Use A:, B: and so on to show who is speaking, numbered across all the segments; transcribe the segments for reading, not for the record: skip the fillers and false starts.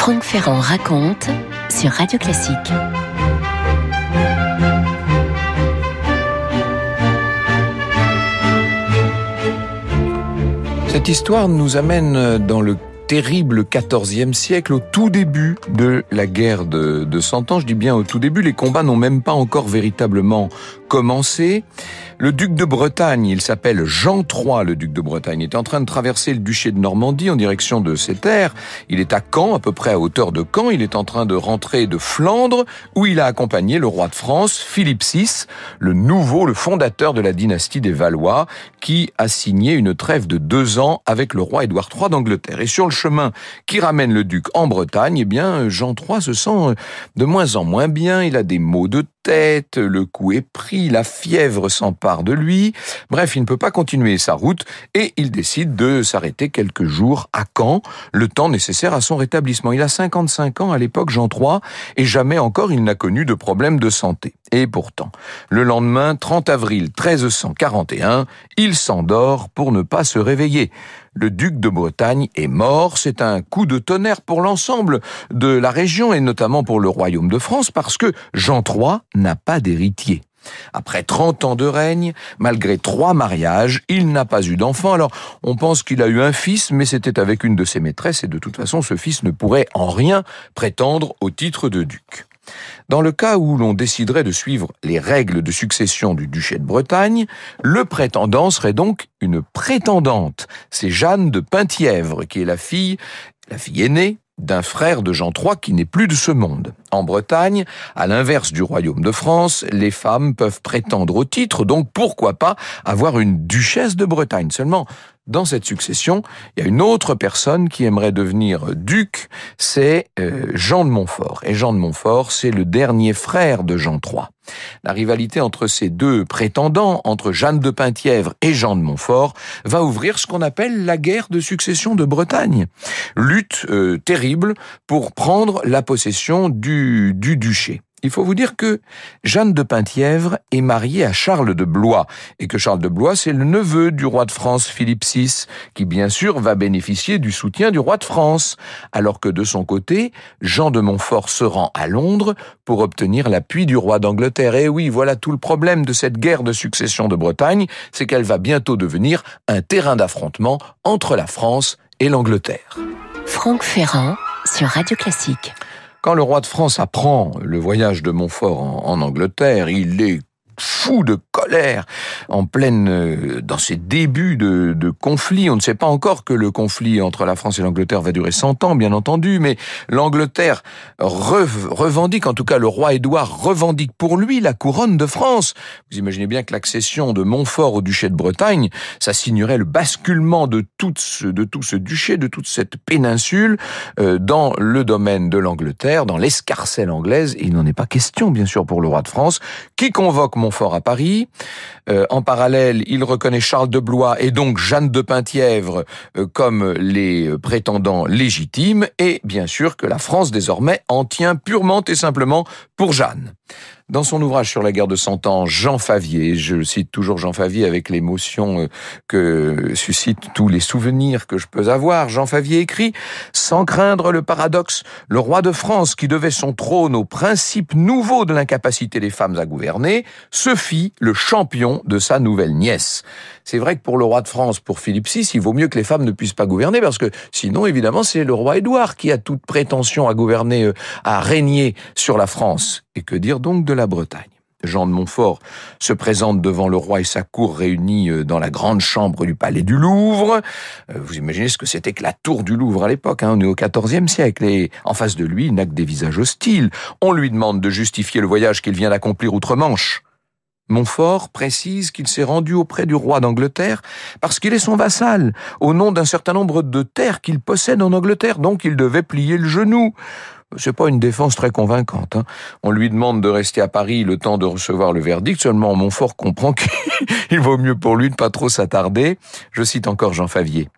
A: Franck Ferrand raconte sur Radio Classique.
B: Cette histoire nous amène dans le terrible XIVe siècle, au tout début de la guerre de 100 ans. Je dis bien au tout début, les combats n'ont même pas encore véritablement commencé. Le duc de Bretagne, il s'appelle Jean III, le duc de Bretagne, est en train de traverser le duché de Normandie en direction de ses terres. Il est à Caen, à peu près à hauteur de Caen. Il est en train de rentrer de Flandre, où il a accompagné le roi de France, Philippe VI, le fondateur de la dynastie des Valois, qui a signé une trêve de 2 ans avec le roi Édouard III d'Angleterre. Et sur le chemin qui ramène le duc en Bretagne, eh bien, Jean III se sent de moins en moins bien. Il a des maux de tête, le cou est pris, la fièvre s'empare de lui. Bref, il ne peut pas continuer sa route et il décide de s'arrêter quelques jours à Caen, le temps nécessaire à son rétablissement. Il a 55 ans à l'époque, Jean III, et jamais encore il n'a connu de problème de santé. Et pourtant, le lendemain, 30 avril 1341, il s'endort pour ne pas se réveiller. Le duc de Bretagne est mort. C'est un coup de tonnerre pour l'ensemble de la région et notamment pour le royaume de France parce que Jean III n'a pas d'héritier. Après 30 ans de règne, malgré 3 mariages, il n'a pas eu d'enfant. Alors, on pense qu'il a eu un fils, mais c'était avec une de ses maîtresses et de toute façon, ce fils ne pourrait en rien prétendre au titre de duc. Dans le cas où l'on déciderait de suivre les règles de succession du duché de Bretagne, le prétendant serait donc une prétendante. C'est Jeanne de Penthièvre, qui est la fille aînée d'un frère de Jean III qui n'est plus de ce monde. En Bretagne, à l'inverse du royaume de France, les femmes peuvent prétendre au titre, donc pourquoi pas avoir une duchesse de Bretagne. Seulement, dans cette succession, il y a une autre personne qui aimerait devenir duc, c'est Jean de Montfort. Et Jean de Montfort, c'est le dernier frère de Jean III. La rivalité entre ces deux prétendants, entre Jeanne de Penthièvre et Jean de Montfort, va ouvrir ce qu'on appelle la guerre de succession de Bretagne. Lutte terrible pour prendre la possession du duché. Il faut vous dire que Jeanne de Penthièvre est mariée à Charles de Blois, et que Charles de Blois, c'est le neveu du roi de France, Philippe VI, qui bien sûr va bénéficier du soutien du roi de France, alors que de son côté, Jean de Montfort se rend à Londres pour obtenir l'appui du roi d'Angleterre. Et oui, voilà tout le problème de cette guerre de succession de Bretagne, c'est qu'elle va bientôt devenir un terrain d'affrontement entre la France et l'Angleterre.
A: Franck Ferrand sur Radio Classique.
B: Quand le roi de France apprend le voyage de Montfort en Angleterre, il est fou de colère, dans ses débuts de conflit. On ne sait pas encore que le conflit entre la France et l'Angleterre va durer 100 ans, bien entendu, mais l'Angleterre revendique, en tout cas le roi Édouard revendique pour lui la couronne de France. Vous imaginez bien que l'accession de Montfort au duché de Bretagne, ça signerait le basculement de tout ce duché, de toute cette péninsule, dans le domaine de l'Angleterre, dans l'escarcelle anglaise. Et il n'en est pas question, bien sûr, pour le roi de France, qui convoque Montfort à Paris. En parallèle, il reconnaît Charles de Blois et donc Jeanne de Penthièvre comme les prétendants légitimes, et bien sûr que la France désormais en tient purement et simplement pour Jeanne. Dans son ouvrage sur la guerre de 100 ans, Jean Favier, je cite toujours Jean Favier avec l'émotion que suscitent tous les souvenirs que je peux avoir, Jean Favier écrit « Sans craindre le paradoxe, le roi de France, qui devait son trône aux principes nouveaux de l'incapacité des femmes à gouverner, se fit le champion de sa nouvelle nièce. » C'est vrai que pour le roi de France, pour Philippe VI, il vaut mieux que les femmes ne puissent pas gouverner, parce que sinon, évidemment, c'est le roi Édouard qui a toute prétention à gouverner, à régner sur la France. Et que dire donc de la Bretagne ? Jean de Montfort se présente devant le roi et sa cour réunis dans la grande chambre du palais du Louvre. Vous imaginez ce que c'était que la tour du Louvre à l'époque, on est au XIVe siècle, et en face de lui, il n'a que des visages hostiles. On lui demande de justifier le voyage qu'il vient d'accomplir outre-Manche. Montfort précise qu'il s'est rendu auprès du roi d'Angleterre parce qu'il est son vassal, au nom d'un certain nombre de terres qu'il possède en Angleterre, donc il devait plier le genou. C'est pas une défense très convaincante. On lui demande de rester à Paris le temps de recevoir le verdict, seulement Montfort comprend qu'il vaut mieux pour lui de pas trop s'attarder. Je cite encore Jean Favier.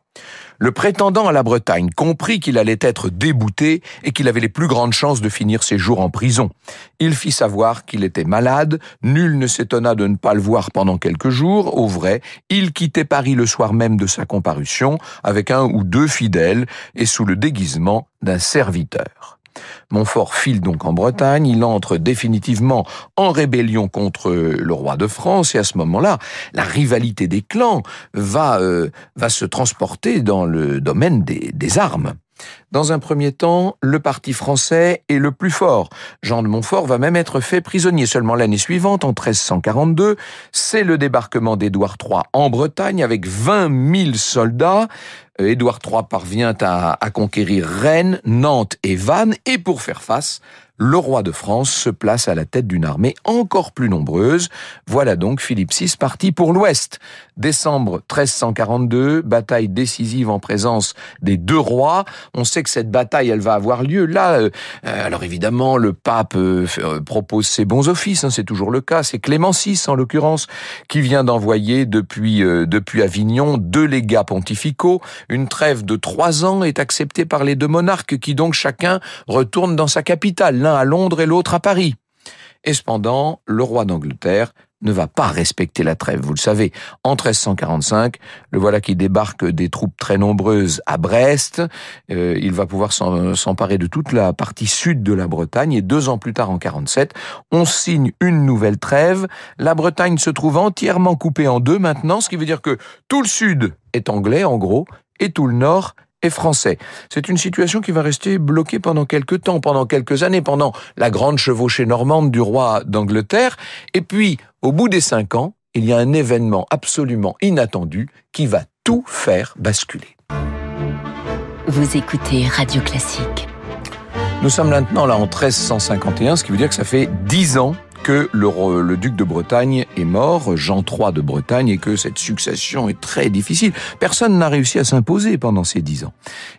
B: Le prétendant à la Bretagne comprit qu'il allait être débouté et qu'il avait les plus grandes chances de finir ses jours en prison. Il fit savoir qu'il était malade, nul ne s'étonna de ne pas le voir pendant quelques jours. Au vrai, il quittait Paris le soir même de sa comparution avec un ou deux fidèles et sous le déguisement d'un serviteur. Montfort file donc en Bretagne, il entre définitivement en rébellion contre le roi de France et à ce moment-là, la rivalité des clans va se transporter dans le domaine des armes. Dans un premier temps, le parti français est le plus fort. Jean de Montfort va même être fait prisonnier. Seulement l'année suivante, en 1342, c'est le débarquement d'Édouard III en Bretagne avec 20 000 soldats. Édouard III parvient à conquérir Rennes, Nantes et Vannes, et pour faire face, le roi de France se place à la tête d'une armée encore plus nombreuse. Voilà donc Philippe VI parti pour l'Ouest. Décembre 1342, bataille décisive en présence des deux rois. On sait que cette bataille, elle va avoir lieu là. Alors évidemment, le pape propose ses bons offices, c'est toujours le cas. C'est Clément VI, en l'occurrence, qui vient d'envoyer depuis Avignon 2 légats pontificaux. Une trêve de 3 ans est acceptée par les deux monarques qui donc chacun retourne dans sa capitale, l'un à Londres et l'autre à Paris. Et cependant, le roi d'Angleterre ne va pas respecter la trêve. Vous le savez, en 1345, le voilà qui débarque des troupes très nombreuses à Brest. Il va pouvoir s'emparer de toute la partie sud de la Bretagne et 2 ans plus tard, en 47, on signe une nouvelle trêve. La Bretagne se trouve entièrement coupée en deux maintenant, ce qui veut dire que tout le sud est anglais, en gros, et tout le nord est français. C'est une situation qui va rester bloquée pendant quelques temps, pendant quelques années, pendant la grande chevauchée normande du roi d'Angleterre. Et puis, au bout des 5 ans, il y a un événement absolument inattendu qui va tout faire basculer.
A: Vous écoutez Radio Classique.
B: Nous sommes maintenant là en 1351, ce qui veut dire que ça fait 10 ans que le duc de Bretagne est mort, Jean III de Bretagne, et que cette succession est très difficile. Personne n'a réussi à s'imposer pendant ces 10 ans.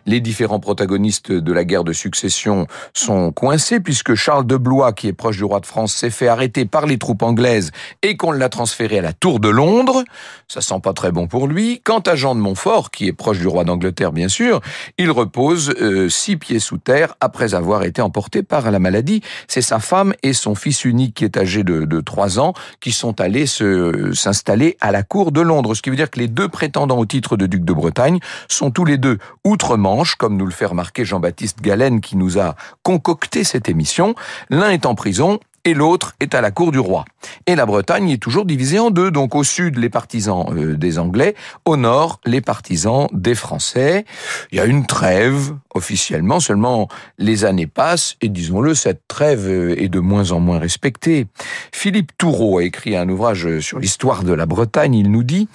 B: Les différents protagonistes de la guerre de succession sont coincés, puisque Charles de Blois, qui est proche du roi de France, s'est fait arrêter par les troupes anglaises et qu'on l'a transféré à la Tour de Londres. Ça sent pas très bon pour lui. Quant à Jean de Montfort, qui est proche du roi d'Angleterre, bien sûr, il repose 6 pieds sous terre après avoir été emporté par la maladie. C'est sa femme et son fils unique qui est âgé de 3 ans, qui sont allés s'installer à la cour de Londres. Ce qui veut dire que les deux prétendants au titre de duc de Bretagne sont tous les deux outre-Manche, comme nous le fait remarquer Jean-Baptiste Galen, qui nous a concocté cette émission. L'un est en prison et l'autre est à la cour du roi. Et la Bretagne est toujours divisée en deux. Donc au sud, les partisans des Anglais, au nord, les partisans des Français. Il y a une trêve, officiellement, seulement les années passent, et disons-le, cette trêve est de moins en moins respectée. Philippe Toureau a écrit un ouvrage sur l'histoire de la Bretagne. Il nous dit: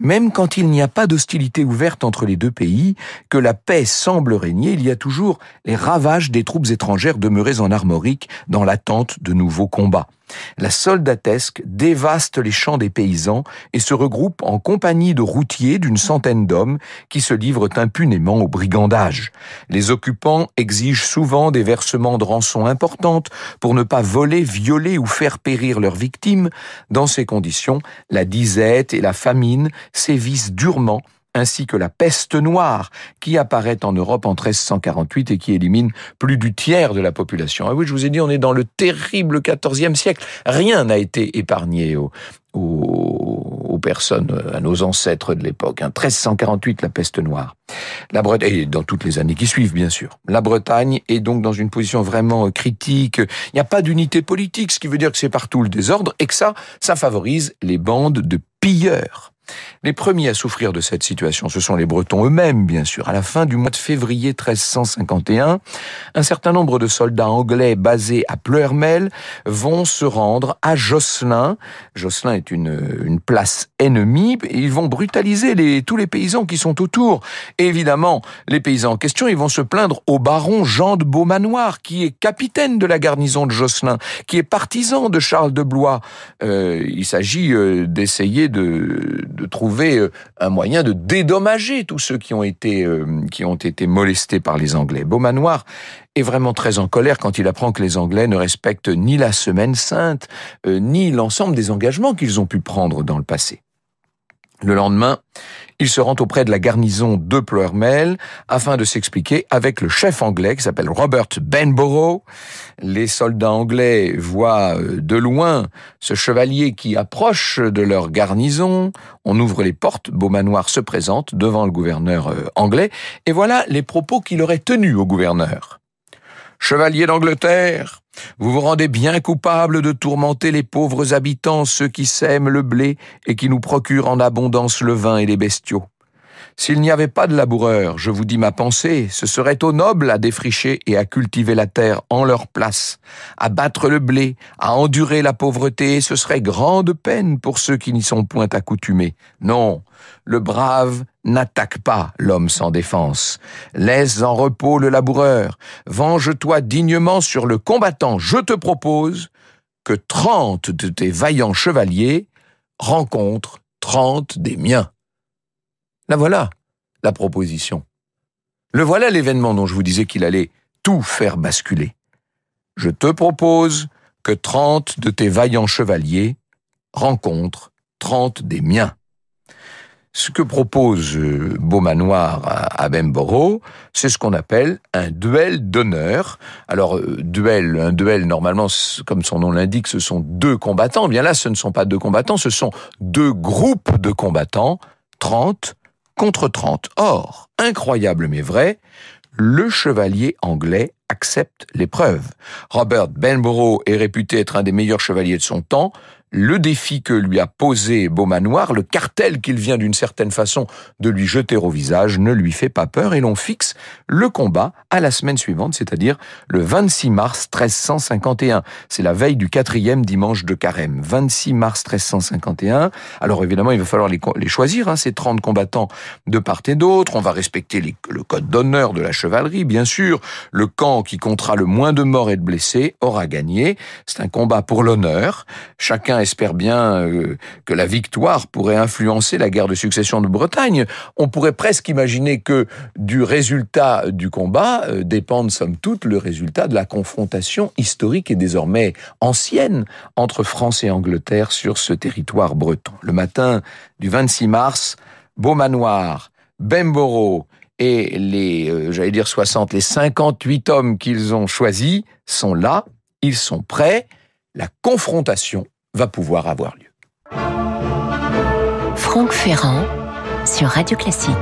B: même quand il n'y a pas d'hostilité ouverte entre les deux pays, que la paix semble régner, il y a toujours les ravages des troupes étrangères demeurées en Armorique dans l'attente de nouveaux combats. La soldatesque dévaste les champs des paysans et se regroupe en compagnie de routiers d'une centaine d'hommes qui se livrent impunément au brigandage. Les occupants exigent souvent des versements de rançons importantes pour ne pas voler, violer ou faire périr leurs victimes. Dans ces conditions, la disette et la famine sévissent durement, ainsi que la peste noire qui apparaît en Europe en 1348 et qui élimine plus du tiers de la population. Ah oui, je vous ai dit, on est dans le terrible XIVe siècle. Rien n'a été épargné aux personnes, à nos ancêtres de l'époque. 1348, la peste noire. La Bretagne, et dans toutes les années qui suivent, bien sûr. La Bretagne est donc dans une position vraiment critique. Il n'y a pas d'unité politique, ce qui veut dire que c'est partout le désordre et que ça favorise les bandes de pilleurs. Les premiers à souffrir de cette situation, ce sont les Bretons eux-mêmes, bien sûr. À la fin du mois de février 1351, un certain nombre de soldats anglais basés à Pleurmel vont se rendre à Josselin. Josselin est une place ennemie, et ils vont brutaliser tous les paysans qui sont autour. Et évidemment, les paysans en question, ils vont se plaindre au baron Jean de Beaumanoir, qui est capitaine de la garnison de Josselin, qui est partisan de Charles de Blois. Il s'agit d'essayer de trouver un moyen de dédommager tous ceux qui ont été molestés par les Anglais. Beaumanoir est vraiment très en colère quand il apprend que les Anglais ne respectent ni la Semaine Sainte, ni l'ensemble des engagements qu'ils ont pu prendre dans le passé. Le lendemain, il se rend auprès de la garnison de Ploermel afin de s'expliquer avec le chef anglais qui s'appelle Robert Benbough. Les soldats anglais voient de loin ce chevalier qui approche de leur garnison. On ouvre les portes, Beaumanoir se présente devant le gouverneur anglais et voilà les propos qu'il aurait tenus au gouverneur. Chevalier d'Angleterre, vous vous rendez bien coupable de tourmenter les pauvres habitants, ceux qui sèment le blé et qui nous procurent en abondance le vin et les bestiaux. S'il n'y avait pas de laboureurs, je vous dis ma pensée, ce serait aux nobles à défricher et à cultiver la terre en leur place, à battre le blé, à endurer la pauvreté, ce serait grande peine pour ceux qui n'y sont point accoutumés. Non, le brave n'attaque pas l'homme sans défense. Laisse en repos le laboureur. Venge-toi dignement sur le combattant. Je te propose que 30 de tes vaillants chevaliers rencontrent 30 des miens. La voilà, la proposition. Le voilà l'événement dont je vous disais qu'il allait tout faire basculer. Je te propose que 30 de tes vaillants chevaliers rencontrent 30 des miens. Ce que propose Beaumanoir à Benbough, c'est ce qu'on appelle un duel d'honneur. Alors, un duel, normalement, comme son nom l'indique, ce sont deux combattants. Bien là, ce ne sont pas deux combattants, ce sont deux groupes de combattants, 30 contre 30. Or, incroyable mais vrai, le chevalier anglais accepte l'épreuve. Robert Benbough est réputé être un des meilleurs chevaliers de son temps. Le défi que lui a posé Beaumanoir, le cartel qu'il vient d'une certaine façon de lui jeter au visage, ne lui fait pas peur et l'on fixe le combat à la semaine suivante, c'est-à-dire le 26 mars 1351. C'est la veille du 4e dimanche de Carême. 26 mars 1351. Alors évidemment, il va falloir les choisir, ces 30 combattants de part et d'autre. On va respecter le code d'honneur de la chevalerie, bien sûr. Le camp qui comptera le moins de morts et de blessés aura gagné. C'est un combat pour l'honneur. Chacun espère bien que la victoire pourrait influencer la guerre de succession de Bretagne. On pourrait presque imaginer que du résultat du combat dépende somme toute le résultat de la confrontation historique et désormais ancienne entre France et Angleterre sur ce territoire breton. Le matin du 26 mars, Beaumanoir, Benbough et les 58 hommes qu'ils ont choisis sont là, ils sont prêts, la confrontation va pouvoir avoir lieu.
A: Franck Ferrand sur Radio Classique.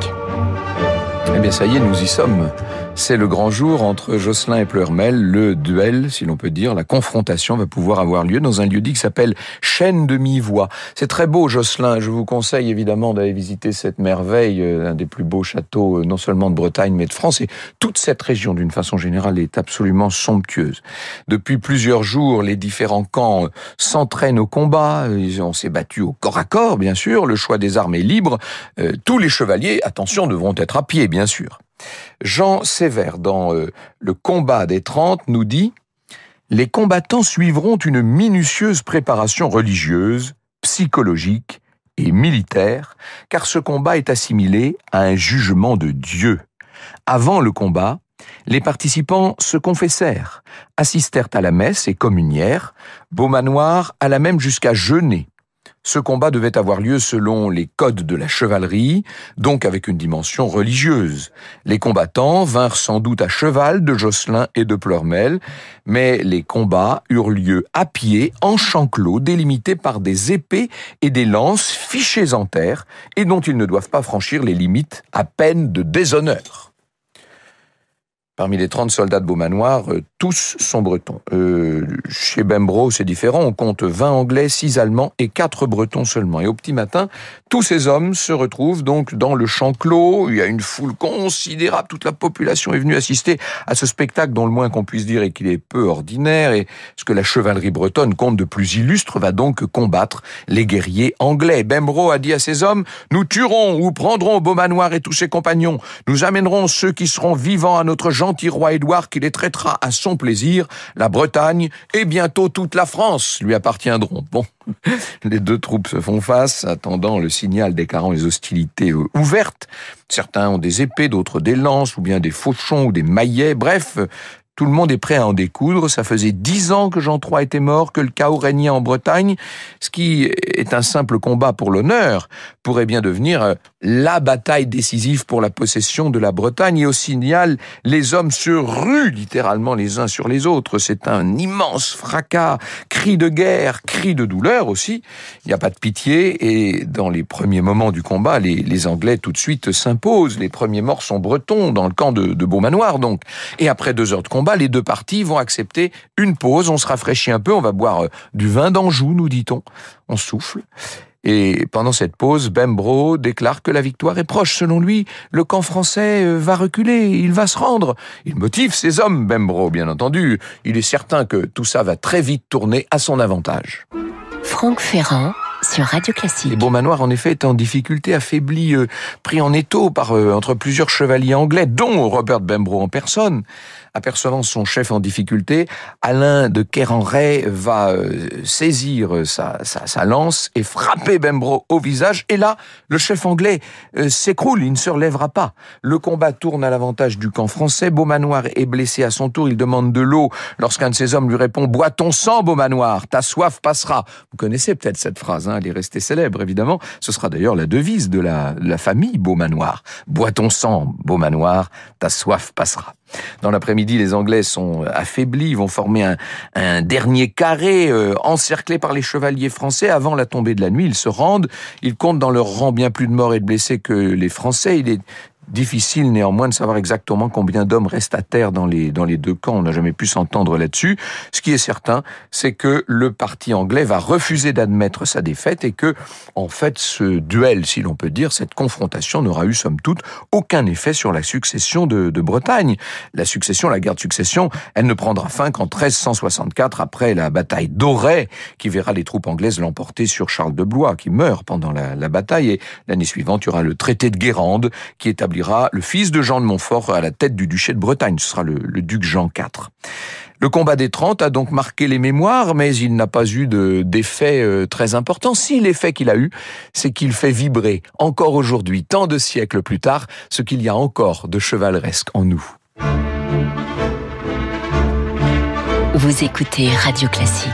B: Eh bien ça y est, nous y sommes. C'est le grand jour entre Josselin et Ploermel, le duel, si l'on peut dire, la confrontation va pouvoir avoir lieu dans un lieu-dit qui s'appelle Chêne de Mi-Voix. C'est très beau, Josselin, je vous conseille évidemment d'aller visiter cette merveille, un des plus beaux châteaux, non seulement de Bretagne, mais de France, et toute cette région, d'une façon générale, est absolument somptueuse. Depuis plusieurs jours, les différents camps s'entraînent au combat, on s'est battu au corps à corps, bien sûr, le choix des armes est libre, tous les chevaliers, attention, devront être à pied, bien sûr. Jean Sévère, dans Le combat des 30, nous dit « Les combattants suivront une minutieuse préparation religieuse, psychologique et militaire, car ce combat est assimilé à un jugement de Dieu. Avant le combat, les participants se confessèrent, assistèrent à la messe et communièrent. Beaumanoir alla même jusqu'à jeûner. Ce combat devait avoir lieu selon les codes de la chevalerie, donc avec une dimension religieuse. Les combattants vinrent sans doute à cheval de Josselin et de Ploermel, mais les combats eurent lieu à pied, en champ clos, délimités par des épées et des lances fichées en terre, et dont ils ne doivent pas franchir les limites à peine de déshonneur. Parmi les 30 soldats de Beaumanoir, tous sont bretons. Chez Benbough, c'est différent, on compte 20 Anglais, 6 Allemands et 4 Bretons seulement. Et au petit matin, tous ces hommes se retrouvent donc dans le champ clos, il y a une foule considérable, toute la population est venue assister à ce spectacle dont le moins qu'on puisse dire est qu'il est peu ordinaire, et ce que la chevalerie bretonne compte de plus illustre va donc combattre les guerriers anglais. Benbough a dit à ses hommes, « Nous tuerons ou prendrons Beaumanoir et tous ses compagnons, nous amènerons ceux qui seront vivants à notre gentil roi Édouard qui les traitera à son plaisir, la Bretagne et bientôt toute la France lui appartiendront. » Bon, les deux troupes se font face, attendant le signal déclarant les hostilités ouvertes. Certains ont des épées, d'autres des lances, ou bien des fauchons ou des maillets. Bref, Tout le monde est prêt à en découdre. Ça faisait 10 ans que Jean III était mort, que le chaos régnait en Bretagne. Ce qui est un simple combat pour l'honneur pourrait bien devenir la bataille décisive pour la possession de la Bretagne. Et au signal, les hommes se ruent littéralement les uns sur les autres. C'est un immense fracas, cris de guerre, cris de douleur aussi. Il n'y a pas de pitié et dans les premiers moments du combat, les Anglais tout de suite s'imposent. Les premiers morts sont bretons dans le camp de Beaumanoir donc. Et après 2 heures de combat, les deux parties vont accepter une pause. On se rafraîchit un peu, on va boire du vin d'Anjou, nous dit-on. On souffle. Et pendant cette pause, Bembro déclare que la victoire est proche. Selon lui, le camp français va reculer, il va se rendre. Il motive ses hommes, Bembro, bien entendu. Il est certain que tout ça va très vite tourner à son avantage.
A: Franck Ferrand sur Radio Classique.
B: Et Beaumanoir, en effet, est en difficulté, affaibli, pris en étau par entre plusieurs chevaliers anglais, dont Robert Bembro en personne. Apercevant son chef en difficulté, Alain de Quéranray va saisir sa lance et frapper Bembro au visage. Et là, le chef anglais s'écroule, il ne se relèvera pas. Le combat tourne à l'avantage du camp français. Beaumanoir est blessé à son tour, il demande de l'eau. Lorsqu'un de ses hommes lui répond « Bois ton sang, Beaumanoir, ta soif passera ». Vous connaissez peut-être cette phrase, elle est restée célèbre, évidemment. Ce sera d'ailleurs la devise de la famille Beaumanoir. « Bois ton sang, Beaumanoir, ta soif passera ». Dans l'après-midi, les Anglais sont affaiblis, ils vont former un dernier carré encerclé par les chevaliers français. Avant la tombée de la nuit, ils se rendent. Ils comptent dans leur rang bien plus de morts et de blessés que les Français. Il est difficile néanmoins de savoir exactement combien d'hommes restent à terre dans les deux camps. On n'a jamais pu s'entendre là-dessus. Ce qui est certain, c'est que le parti anglais va refuser d'admettre sa défaite et que, en fait, ce duel, si l'on peut dire, cette confrontation n'aura eu, somme toute, aucun effet sur la succession de Bretagne. La guerre de succession, elle ne prendra fin qu'en 1364, après la bataille d'Auray, qui verra les troupes anglaises l'emporter sur Charles de Blois, qui meurt pendant la bataille. Et l'année suivante, il y aura le traité de Guérande, qui établira le fils de Jean de Montfort à la tête du duché de Bretagne. Ce sera le duc Jean IV. Le combat des 30 a donc marqué les mémoires, mais il n'a pas eu d'effet très important. Si l'effet qu'il a eu, c'est qu'il fait vibrer, encore aujourd'hui, tant de siècles plus tard, ce qu'il y a encore de chevaleresque en nous.
A: Vous écoutez Radio Classique.